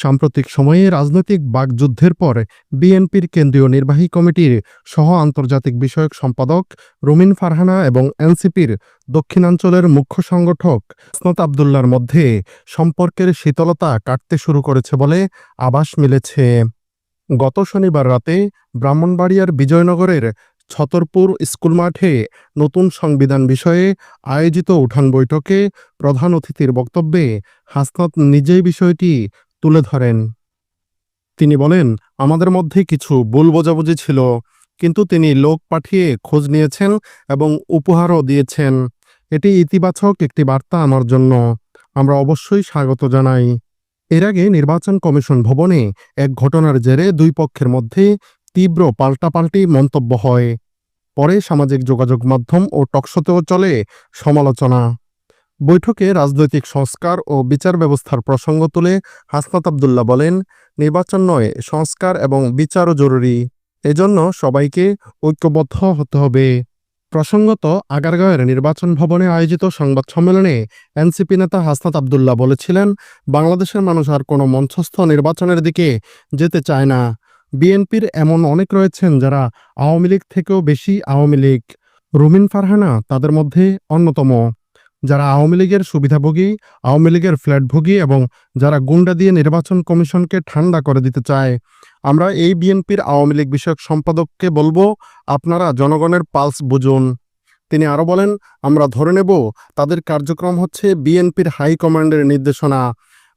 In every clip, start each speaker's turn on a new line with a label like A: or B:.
A: সাম্প্রতিক সময়ে রাজনৈতিক বাকযুদ্ধের পর বিএনপির কেন্দ্রীয় নির্বাহী কমিটির সহ আন্তর্জাতিক বিষয়ক সম্পাদক রুমিন ফারহানা এবং এনসিপির দক্ষিণাঞ্চলের মুখ্য সংগঠক হাসনাত আবদুল্লাহর মধ্যে সম্পর্কের শীতলতা কাটতে শুরু করেছে বলে আভাস মিলেছে। গত শনিবার রাতে ব্রাহ্মণবাড়িয়ার বিজয়নগরের ছতরপুর স্কুল মাঠে নতুন সংবিধান বিষয়ে আয়োজিত উঠান বৈঠকে প্রধান অতিথির বক্তব্যে হাসনাত নিজেই বিষয়টি তুলে ধরেন। তিনি বলেন, আমাদের মধ্যে কিছু ভুল বোঝাবুঝি ছিল, কিন্তু তিনি লোক পাঠিয়ে খোঁজ নিয়েছেন এবং উপহারও দিয়েছেন। এটি ইতিবাচক একটি বার্তা আমার জন্য। আমরা অবশ্যই স্বাগত জানাই। এর আগে নির্বাচন কমিশন ভবনে এক ঘটনার জেরে দুই পক্ষের মধ্যে তীব্র পাল্টাপাল্টি মন্তব্য হয়। পরে সামাজিক যোগাযোগ মাধ্যম ও টকশোতেও চলে সমালোচনা। বৈঠকে রাজনৈতিক সংস্কার ও বিচার ব্যবস্থার প্রসঙ্গ তুলে হাসনাত আবদুল্লাহ বলেন, নির্বাচন নয়, সংস্কার এবং বিচারও জরুরি। এজন্য সবাইকে ঐক্যবদ্ধ হতে হবে। প্রসঙ্গত, আগারগাঁওয়ের নির্বাচন ভবনে আয়োজিত সংবাদ সম্মেলনে এনসিপি নেতা হাসনাত আবদুল্লাহ বলেছিলেন, বাংলাদেশের মানুষ আর কোনো মঞ্চস্থ নির্বাচনের দিকে যেতে চায় না। বিএনপির এমন অনেক রয়েছেন যারা আওয়ামী লীগ থেকেও বেশি আওয়ামী লীগ। রুমিন ফারহানা তাদের মধ্যে অন্যতম, যারা আওয়ামী লীগের সুবিধাভোগী, আওয়ামী লীগের ফ্ল্যাটভোগী এবং যারা গুন্ডা দিয়ে নির্বাচন কমিশনকে ঠান্ডা করে দিতে চায়। আমরা এই বিএনপির আওয়ামী লীগ বিষয়ক সম্পাদককে বলবো, আপনারা জনগণের পালস বুঝুন। তিনি আরও বলেন, আমরা ধরে নেব তাদের কার্যক্রম হচ্ছে বিএনপির হাইকমান্ডের নির্দেশনা।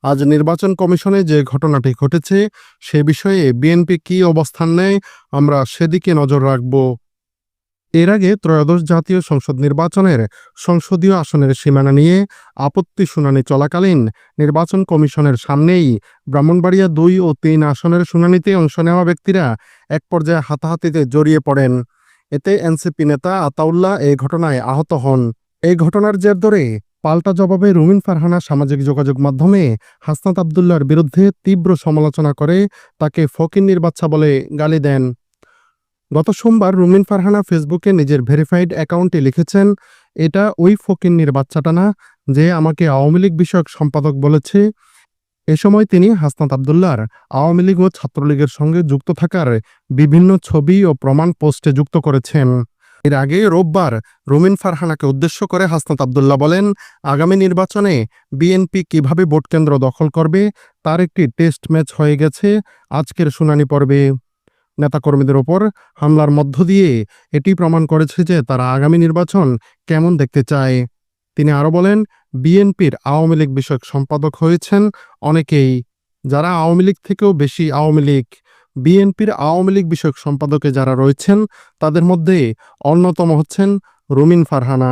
A: আজ নির্বাচন কমিশনে যে ঘটনাটি ঘটেছে সে বিষয়ে বিএনপি কী অবস্থান নেয় আমরা সেদিকে নজর রাখব। এর আগে ত্রয়োদশ জাতীয় সংসদ নির্বাচনের সংসদীয় আসনের সীমানা নিয়ে আপত্তি শুনানি চলাকালীন নির্বাচন কমিশনের সামনেই ব্রাহ্মণবাড়িয়া ২ ও ৩ আসনের শুনানিতে অংশ নেওয়া ব্যক্তিরা এক পর্যায়ে হাতাহাতিতে জড়িয়ে পড়েন। এতে এনসিপি নেতা আতাউল্লাহ এই ঘটনায় আহত হন। এই ঘটনার জের ধরে পাল্টা জবাবে রুমিন ফারহানা সামাজিক যোগাযোগ মাধ্যমে হাসনাত আবদুল্লাহর বিরুদ্ধে তীব্র সমালোচনা করে তাকে ফকিন্নির বাচ্চা বলে গালি দেন। গত সোমবার রুমিন ফারহানা ফেসবুকে নিজের ভেরিফাইড অ্যাকাউন্টে লিখেছেন, এটা ওই ফকিন্নির বাচ্চাটা না যে আমাকে আওয়ামী লীগ বিষয়ক সম্পাদক বলেছে। এ সময় তিনি হাসনাত আবদুল্লাহর আওয়ামী লীগ ও ছাত্রলীগের সঙ্গে যুক্ত থাকার বিভিন্ন ছবি ও প্রমাণ পোস্টে যুক্ত করেছেন। এর আগে রোববার রুমিন ফারহানাকে উদ্দেশ্য করে হাসনাত আবদুল্লাহ বলেন, আগামী নির্বাচনে বিএনপি কিভাবে ভোটকেন্দ্র দখল করবে তার একটি টেস্ট ম্যাচ হয়ে গেছে আজকের শুনানি পর্বে। নেতাকর্মীদের ওপর হামলার মধ্য দিয়ে এটি প্রমাণ করেছে যে তারা আগামী নির্বাচন কেমন দেখতে চায়। তিনি আরও বলেন, বিএনপির আওয়ামী লীগ বিষয়ক সম্পাদক হয়েছেন অনেকেই, যারা আওয়ামী লীগ থেকেও বেশি আওয়ামী লীগ। বিএনপির আওয়ামী লীগ বিষয়ক সম্পাদকে যারা রয়েছেন তাদের মধ্যে অন্যতম হচ্ছেন রুমিন ফারহানা।